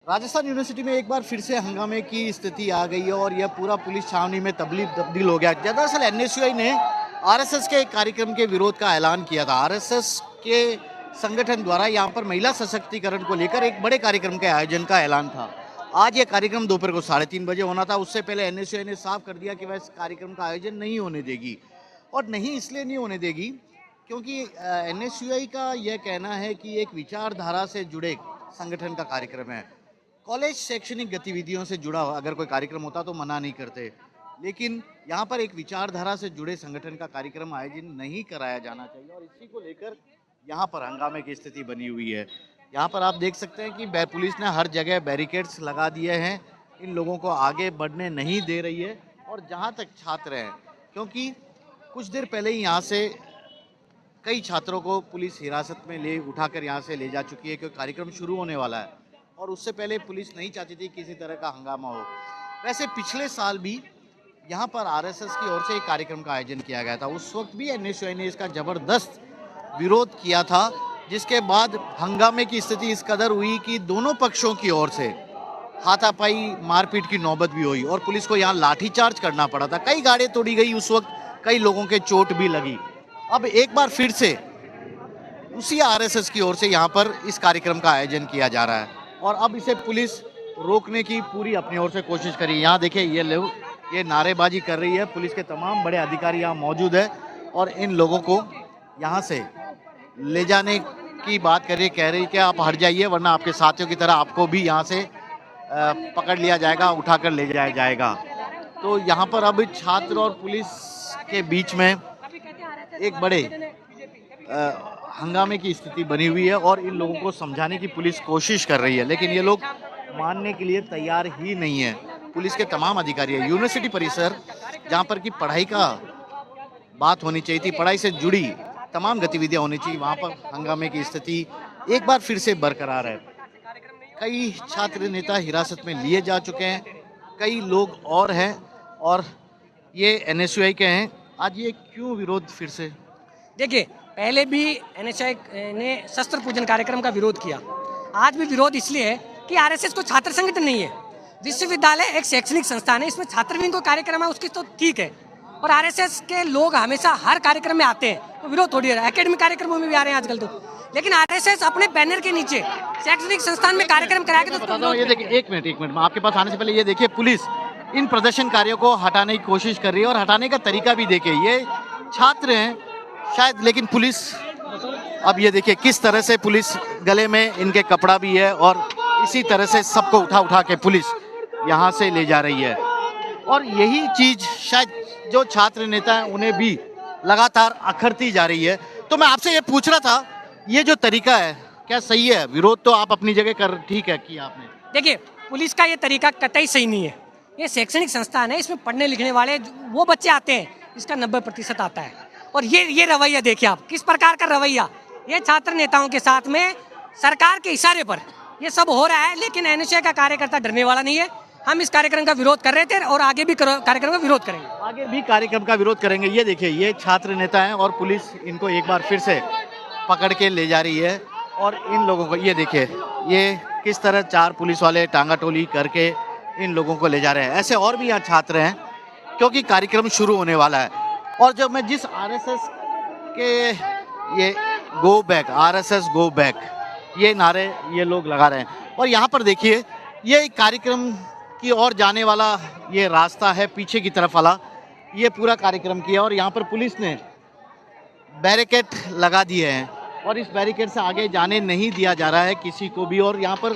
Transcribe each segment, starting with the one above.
Rajasthan university में एक बार फिर से हंगामे की स्थिति आ गई है और यह पूरा पुलिस छावनी में तब्दील हो गया। दरअसल एनएसयूआई ने आरएसएस के एक कार्यक्रम के विरोध का ऐलान किया था। आरएसएस के संगठन द्वारा यहाँ पर महिला सशक्तिकरण को लेकर एक बड़े कार्यक्रम के आयोजन का ऐलान था। आज यह कार्यक्रम दोपहर को 3:30 बजे होना था। उससे पहले एनएसयूआई ने साफ कर दिया कि वह इस कार्यक्रम का आयोजन नहीं होने देगी, और नहीं इसलिए नहीं होने देगी क्योंकि एनएसयूआई का यह कहना है कि एक विचारधारा से जुड़े संगठन का कार्यक्रम है। कॉलेज शैक्षणिक गतिविधियों से जुड़ा अगर कोई कार्यक्रम होता तो मना नहीं करते, लेकिन यहाँ पर एक विचारधारा से जुड़े संगठन का कार्यक्रम आयोजन नहीं कराया जाना चाहिए, और इसी को लेकर यहाँ पर हंगामे की स्थिति बनी हुई है। यहाँ पर आप देख सकते हैं कि पुलिस ने हर जगह बैरिकेड्स लगा दिए हैं, इन लोगों को आगे बढ़ने नहीं दे रही है। और जहाँ तक छात्र हैं, क्योंकि कुछ देर पहले ही यहाँ से कई छात्रों को पुलिस हिरासत में उठाकर यहाँ से ले जा चुकी है, क्योंकि कार्यक्रम शुरू होने वाला है और उससे पहले पुलिस नहीं चाहती थी किसी तरह का हंगामा हो। वैसे पिछले साल भी यहाँ पर आरएसएस की ओर से एक कार्यक्रम का आयोजन किया गया था। उस वक्त भी एनएसयूआई ने इसका जबरदस्त विरोध किया था, जिसके बाद हंगामे की स्थिति इस कदर हुई कि दोनों पक्षों की ओर से हाथापाई मारपीट की नौबत भी हुई और पुलिस को यहाँ लाठीचार्ज करना पड़ा था। कई गाड़ियाँ तोड़ी गई उस वक्त, कई लोगों के चोट भी लगी। अब एक बार फिर से उसी आरएसएस की ओर से यहाँ पर इस कार्यक्रम का आयोजन किया जा रहा है और अब इसे पुलिस रोकने की पूरी अपनी ओर से कोशिश करी। यहाँ देखिए ये लोग ये नारेबाजी कर रही है, पुलिस के तमाम बड़े अधिकारी यहाँ मौजूद है और इन लोगों को यहाँ से ले जाने की बात कर रही, कह रही कि आप हट जाइए वरना आपके साथियों की तरह आपको भी यहाँ से पकड़ लिया जाएगा, उठाकर ले जाया जाएगा। तो यहाँ पर अब छात्र और पुलिस के बीच में एक बड़े हंगामे की स्थिति बनी हुई है और इन लोगों को समझाने की पुलिस कोशिश कर रही है, लेकिन ये लोग मानने के लिए तैयार ही नहीं है। पुलिस के तमाम अधिकारी है, यूनिवर्सिटी परिसर जहाँ पर की पढ़ाई का बात होनी चाहिए थी, पढ़ाई से जुड़ी तमाम गतिविधियां होनी चाहिए, वहाँ पर हंगामे की स्थिति एक बार फिर से बरकरार है। कई छात्र नेता हिरासत में लिए जा चुके हैं, कई लोग और हैं और ये एनएसयूआई के हैं। आज ये क्यों विरोध फिर से? देखिए, पहले भी एनएसयूआई ने शस्त्र पूजन कार्यक्रम का विरोध किया। आज भी विरोध इसलिए है कि आरएसएस को छात्र संगठन नहीं है। विश्वविद्यालय एक शैक्षणिक संस्थान है, इसमें छात्रवृंद को कार्यक्रम है उसकी तो ठीक है, और आरएसएस के लोग हमेशा हर कार्यक्रम में आते हैं तो विरोध थोड़ी है। एकेडमिक कार्यक्रमों में भी आ रहे हैं आजकल तो, लेकिन आरएसएस अपने बैनर के नीचे शैक्षणिक संस्थान में कार्यक्रम कराएगा तो ये देखिए, एक मिनट मैं आपके पास आने से पहले ये देखिए, पुलिस इन प्रदर्शनकारियों को हटाने की कोशिश कर रही है और हटाने का तरीका भी देखिए, ये छात्र हैं शायद, लेकिन पुलिस अब ये देखिए किस तरह से पुलिस गले में इनके कपड़ा भी है और इसी तरह से सबको उठा के पुलिस यहाँ से ले जा रही है। और यही चीज शायद जो छात्र नेता हैं उन्हें भी लगातार अखरती जा रही है। तो मैं आपसे ये पूछ रहा था, ये जो तरीका है क्या सही है? विरोध तो आप अपनी जगह कर ठीक है किया आपने। देखिए, पुलिस का ये तरीका कतई सही नहीं है। ये शैक्षणिक संस्थान है, इसमें पढ़ने लिखने वाले वो बच्चे आते हैं, इसका 90% आता है। और ये रवैया देखिए आप, किस प्रकार का रवैया ये छात्र नेताओं के साथ में सरकार के इशारे पर ये सब हो रहा है। लेकिन एनएसयूआई का कार्यकर्ता डरने वाला नहीं है। हम इस कार्यक्रम का विरोध कर रहे थे और आगे भी कार्यक्रम का विरोध करेंगे। आगे भी कार्यक्रम का विरोध करेंगे। ये देखिए, ये छात्र नेता हैं और पुलिस इनको एक बार फिर से पकड़ के ले जा रही है और इन लोगों को ये देखिए, ये किस तरह 4 पुलिस वाले टांगाटोली करके इन लोगों को ले जा रहे हैं। ऐसे और भी यहाँ छात्र हैं क्योंकि कार्यक्रम शुरू होने वाला है। और जब मैं जिस आरएसएस के ये go back, RSS go back, ये नारे ये लोग लगा रहे हैं और यहाँ पर देखिए ये कार्यक्रम की ओर जाने वाला ये रास्ता है पीछे की तरफ वाला, ये पूरा कार्यक्रम किया और यहाँ पर पुलिस ने बैरिकेड लगा दिए हैं और इस बैरिकेड से आगे जाने नहीं दिया जा रहा है किसी को भी। और यहाँ पर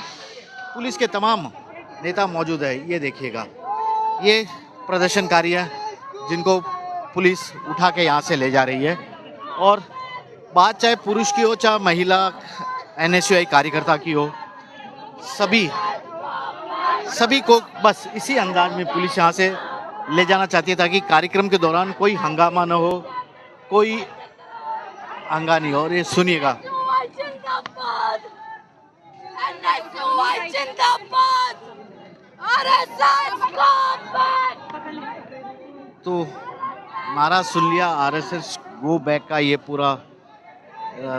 पुलिस के तमाम नेता मौजूद है। ये देखिएगा, ये प्रदर्शनकारी है जिनको पुलिस उठा के यहाँ से ले जा रही है और बात चाहे पुरुष की हो चाहे महिला एनएसयूआई कार्यकर्ता की हो, सभी को बस इसी अंदाज में पुलिस यहाँ से ले जाना चाहती है ताकि कार्यक्रम के दौरान कोई हंगामा न हो, कोई हंगा नहीं हो। और ये सुनिएगा, तो नारा सुन लिया, आरएसएस गो बैक का ये पूरा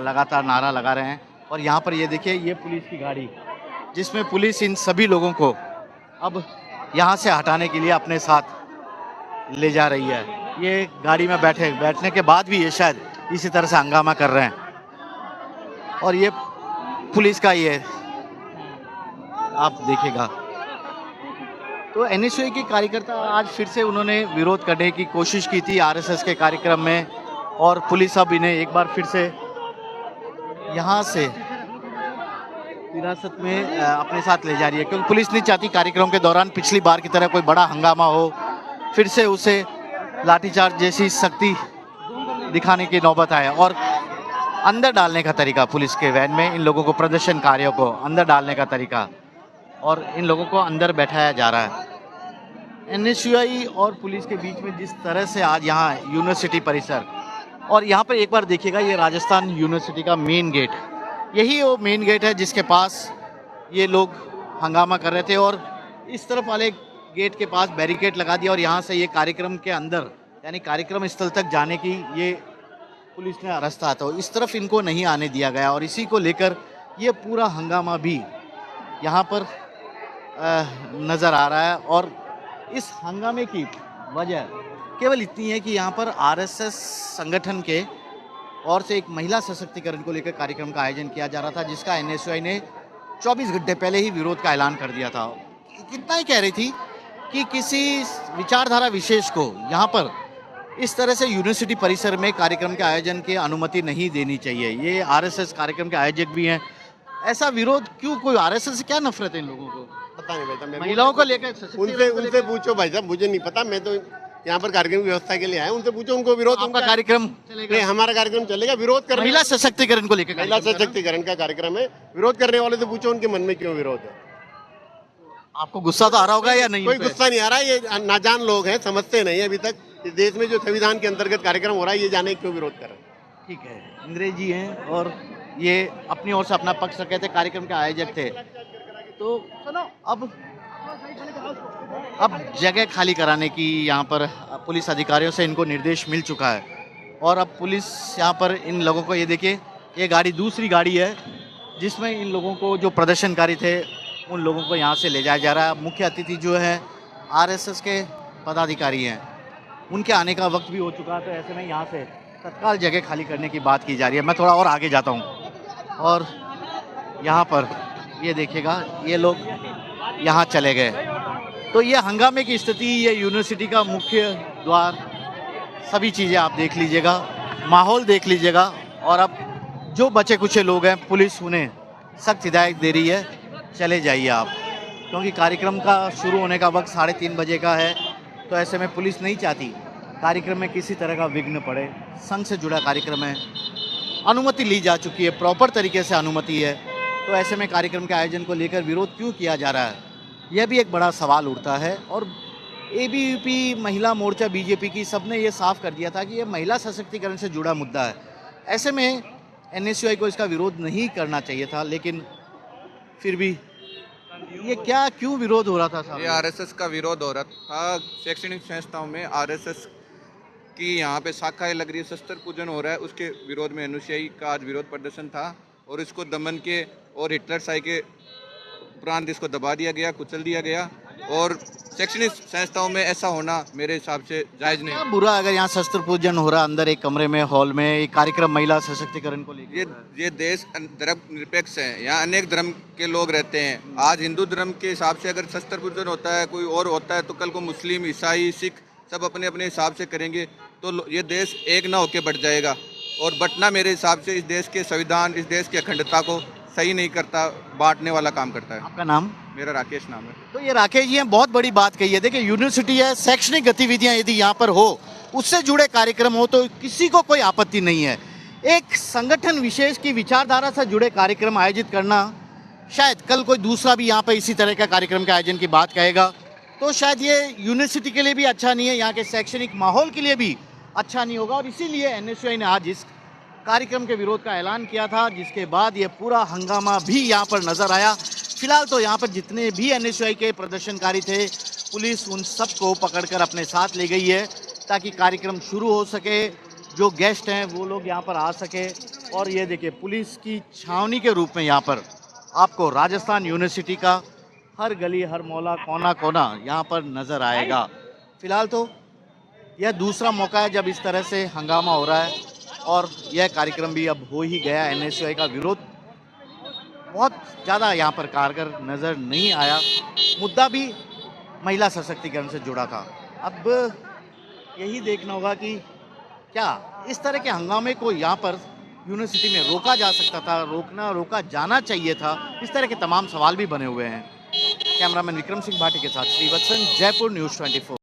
लगातार नारा लगा रहे हैं। और यहाँ पर ये देखिए, ये पुलिस की गाड़ी जिसमें पुलिस इन सभी लोगों को अब यहाँ से हटाने के लिए अपने साथ ले जा रही है। ये गाड़ी में बैठने के बाद भी ये शायद इसी तरह से हंगामा कर रहे हैं और ये पुलिस का ये आप देखिएगा। तो एनएसयूआई के कार्यकर्ता आज फिर से उन्होंने विरोध करने की कोशिश की थी आरएसएस के कार्यक्रम में और पुलिस अब इन्हें एक बार फिर से यहाँ से हिरासत में अपने साथ ले जा रही है, क्योंकि पुलिस नहीं चाहती कार्यक्रम के दौरान पिछली बार की तरह कोई बड़ा हंगामा हो, फिर से उसे लाठीचार्ज जैसी सख्ती दिखाने की नौबत आए और अंदर डालने का तरीका, पुलिस के वैन में इन लोगों को, प्रदर्शनकारियों को अंदर डालने का तरीका और इन लोगों को अंदर बैठाया जा रहा है। एनएसयूआई और पुलिस के बीच में जिस तरह से आज यहाँ यूनिवर्सिटी परिसर, और यहाँ पर एक बार देखिएगा, ये राजस्थान यूनिवर्सिटी का मेन गेट, यही वो मेन गेट है जिसके पास ये लोग हंगामा कर रहे थे और इस तरफ वाले गेट के पास बैरिकेड लगा दिया और यहाँ से ये कार्यक्रम के अंदर यानी कार्यक्रम स्थल तक जाने की ये पुलिस ने रास्ता था, इस तरफ इनको नहीं आने दिया गया और इसी को लेकर ये पूरा हंगामा भी यहाँ पर नज़र आ रहा है। और इस हंगामे की वजह केवल इतनी है कि यहाँ पर आरएसएस संगठन के और से एक महिला सशक्तिकरण को लेकर कार्यक्रम का आयोजन किया जा रहा था, जिसका एनएसयूआई ने 24 घंटे पहले ही विरोध का ऐलान कर दिया था। कितना ही कह रही थी कि किसी विचारधारा विशेष को यहाँ पर इस तरह से यूनिवर्सिटी परिसर में कार्यक्रम के आयोजन की अनुमति नहीं देनी चाहिए। ये आरएसएस कार्यक्रम के आयोजक भी हैं, ऐसा विरोध क्यों? कोई आरएसएस से क्या नफरत है इन लोगों को? पता नहीं भाई, महिलाओं को लेकर उनसे पूछो भाई साहब, मुझे नहीं पता, मैं तो यहाँ पर कार्यक्रम की व्यवस्था के लिए आया, उनसे पूछो उनको विरोध। आपका कार्यक्रम नहीं, हमारा कार्यक्रम चलेगा, विरोध कर महिला सशक्तिकरण को लेकर, महिला सशक्तिकरण का कार्यक्रम है, विरोध करने वाले से पूछो उनके मन में क्यों विरोध है। आपको गुस्सा तो आ रहा होगा या नहीं? कोई गुस्सा नहीं आ रहा, ये नाजान लोग हैं, समझते नहीं अभी तक इस देश में जो संविधान के अंतर्गत कार्यक्रम हो रहा है ये जाने क्यों विरोध कर रहे हैं। ठीक है, अंग्रेजी हैं और ये अपनी ओर से अपना पक्ष रखे थे, कार्यक्रम के आयोजक थे। तो अब जगह खाली कराने की यहाँ पर पुलिस अधिकारियों से इनको निर्देश मिल चुका है और अब पुलिस यहाँ पर इन लोगों को, ये देखिए ये गाड़ी दूसरी गाड़ी है जिसमें इन लोगों को, जो प्रदर्शनकारी थे उन लोगों को यहाँ से ले जाया जा रहा है। मुख्य अतिथि जो है आरएसएस के पदाधिकारी हैं, उनके आने का वक्त भी हो चुका है, तो ऐसे में यहाँ से तत्काल जगह खाली करने की बात की जा रही है। मैं थोड़ा और आगे जाता हूँ और यहाँ पर ये देखिएगा ये लोग यहाँ चले गए। तो ये हंगामे की स्थिति, ये यूनिवर्सिटी का मुख्य द्वार, सभी चीज़ें आप देख लीजिएगा, माहौल देख लीजिएगा। और अब जो बचे कुचे लोग हैं, पुलिस उन्हें सख्त हिदायत दे रही है, चले जाइए आप, क्योंकि कार्यक्रम का शुरू होने का वक्त 3:30 बजे का है। तो ऐसे में पुलिस नहीं चाहती कार्यक्रम में किसी तरह का विघ्न पड़े। संघ से जुड़ा कार्यक्रम है, अनुमति ली जा चुकी है, प्रॉपर तरीके से अनुमति है, तो ऐसे में कार्यक्रम के आयोजन को लेकर विरोध क्यों किया जा रहा है, यह भी एक बड़ा सवाल उठता है। और एबीवीपी, महिला मोर्चा, बीजेपी की, सबने ये साफ कर दिया था कि ये महिला सशक्तिकरण से जुड़ा मुद्दा है। ऐसे में एनएसयूआई को इसका विरोध नहीं करना चाहिए था, लेकिन फिर भी ये क्यों विरोध हो रहा था साहब? ये आरएसएस का विरोध हो रहा था। शैक्षणिक संस्थाओं में आरएसएस की यहाँ पे शाखाएं लग रही है, शस्त्र पूजन हो रहा है, उसके विरोध में एनएसयूआई का आज विरोध प्रदर्शन था और इसको दमन के और हिटलरशाही के उपरांत इसको दबा दिया गया, कुचल दिया गया। और शैक्षणिक संस्थाओं में ऐसा होना मेरे हिसाब से जायज़ नहीं। क्या बुरा अगर यहाँ शस्त्र पूजन हो रहा अंदर एक कमरे में, हॉल में, एक कार्यक्रम महिला सशक्तिकरण को लेकर? ये देश धर्मनिरपेक्ष है, यहाँ अनेक धर्म के लोग रहते हैं। आज हिंदू धर्म के हिसाब से अगर शस्त्र पूजन होता है, कोई और होता है, तो कल को मुस्लिम, ईसाई, सिख सब अपने अपने हिसाब से करेंगे, तो ये देश एक ना होके बढ़ जाएगा। और बंटना मेरे हिसाब से इस देश के संविधान, इस देश की अखंडता को सही नहीं करता, बांटने वाला काम करता है। आपका नाम? मेरा राकेश नाम है। तो ये राकेश जी हैं, बहुत बड़ी बात कही है। देखिए यूनिवर्सिटी है, शैक्षणिक गतिविधियां यदि यहाँ पर हो, उससे जुड़े कार्यक्रम हो, तो किसी को कोई आपत्ति नहीं है। एक संगठन विशेष की विचारधारा से जुड़े कार्यक्रम आयोजित करना, शायद कल कोई दूसरा भी यहाँ पर इसी तरह का कार्यक्रम के आयोजन की बात कहेगा, तो शायद ये यूनिवर्सिटी के लिए भी अच्छा नहीं है, यहाँ के शैक्षणिक माहौल के लिए भी अच्छा नहीं होगा। और इसीलिए एनएसयूआई ने आज इस कार्यक्रम के विरोध का ऐलान किया था, जिसके बाद ये पूरा हंगामा भी यहाँ पर नजर आया। फिलहाल तो यहाँ पर जितने भी एनएसयूआई के प्रदर्शनकारी थे, पुलिस उन सबको पकड़कर अपने साथ ले गई है ताकि कार्यक्रम शुरू हो सके, जो गेस्ट हैं वो लोग यहाँ पर आ सके। और ये देखिए पुलिस की छावनी के रूप में यहाँ पर आपको राजस्थान यूनिवर्सिटी का हर गली, हर मोहल्ला, कोना कोना यहाँ पर नज़र आएगा। फिलहाल तो यह दूसरा मौका है जब इस तरह से हंगामा हो रहा है और यह कार्यक्रम भी अब हो ही गया। एनएसयूआई का विरोध बहुत ज़्यादा यहाँ पर कारगर नज़र नहीं आया। मुद्दा भी महिला सशक्तिकरण से जुड़ा था। अब यही देखना होगा कि क्या इस तरह के हंगामे को यहाँ पर यूनिवर्सिटी में रोका जा सकता था, रोका जाना चाहिए था। इस तरह के तमाम सवाल भी बने हुए हैं। कैमरामैन विक्रम सिंह भाटी के साथ श्रीवत्सन, जयपुर न्यूज़ 24।